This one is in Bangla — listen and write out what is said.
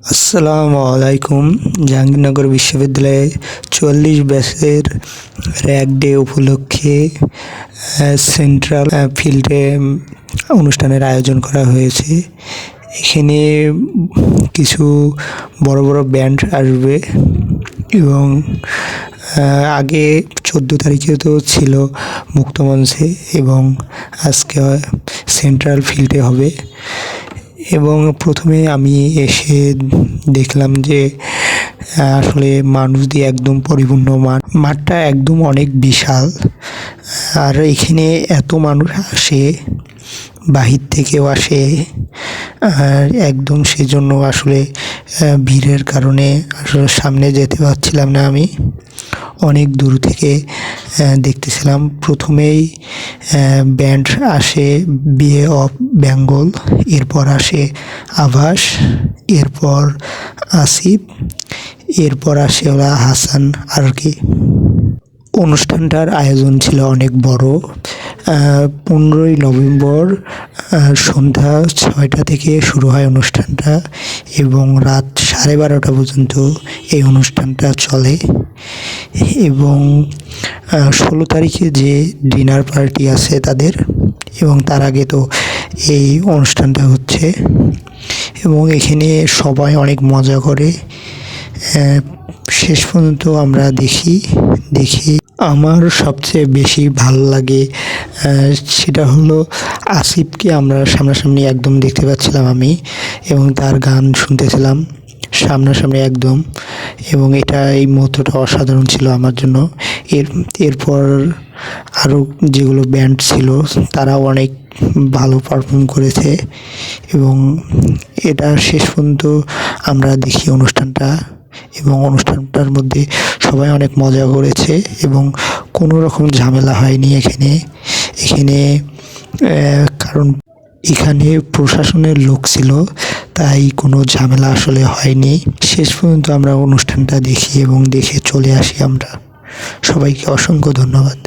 আসসালামু আলাইকুম। জাহাঙ্গীরনগর বিশ্ববিদ্যালয়ে ৪৪ ব্যাচের র্যাগ ডে উপলক্ষে সেন্ট্রাল ফিল্ডে অনুষ্ঠানের আয়োজন করা হয়েছে। এখানে কিছু বড় বড় ব্যান্ড আসবে এবং আগে ১৪ তারিখে তো ছিল মুক্তমঞ্চে এবং আজকে সেন্ট্রাল ফিল্ডে হবে। এবং প্রথমে আমি এসে দেখলাম যে আসলে মানুষ দিয়ে একদম পরিপূর্ণ মাঠটা একদম অনেক বিশাল। আর এখানে এত মানুষ আসে, বাহির থেকেও আসে, আর একদম সেজন্য আসলে ভিড়ের কারণে আসলে সামনে যেতে পারছিলাম না। আমি অনেক দূর থেকে দেখতেছিলাম। প্রথমেই ব্যান্ড আসে বে অফ বেঙ্গল, এরপর আসে আভাস, এরপর আসিফ, এরপর আসে ওরা হাসান আর কি। অনুষ্ঠানটার আয়োজন ছিল অনেক বড়। ১৫ই নভেম্বর সন্ধ্যা ৬টা থেকে শুরু হয় অনুষ্ঠানটা এবং রাত ১২:৩০ পর্যন্ত এই অনুষ্ঠানটা চলে। এবং ১৬ তারিখে যে ডিনার পার্টি আছে তাদের, এবং তার আগে তো এই অনুষ্ঠানটা হচ্ছে এবং এখানে সবাই অনেক মজা করে। শেষ পর্যন্ত আমরা দেখি। আমার সবচেয়ে বেশি ভালো লাগে সেটা হলো আসিফকে আমরা সামনাসামনি একদম দেখতে পাচ্ছিলাম আমি, এবং তার গান শুনতেছিলাম সামনাসামনি একদম, এবং এই মুহূর্তটা অসাধারণ ছিল আমার জন্য। এরপর আরও যেগুলো ব্যান্ড ছিল তারাও অনেক ভালো পারফর্ম করেছে এবং এটা শেষ পর্যন্ত আমরা দেখি অনুষ্ঠানটা, এবং অনুষ্ঠানটার মধ্যে সবাই অনেক মজা করেছে এবং কোনো রকম ঝামেলা হয়নি এখানে কারণ এখানে প্রশাসনের লোক ছিল, তাই কোনো ঝামেলা আসলে হয়নি। শেষ পর্যন্ত আমরা অনুষ্ঠানটা দেখি এবং দেখে চলে আসি আমরা। সবাইকে অসংখ্য ধন্যবাদ।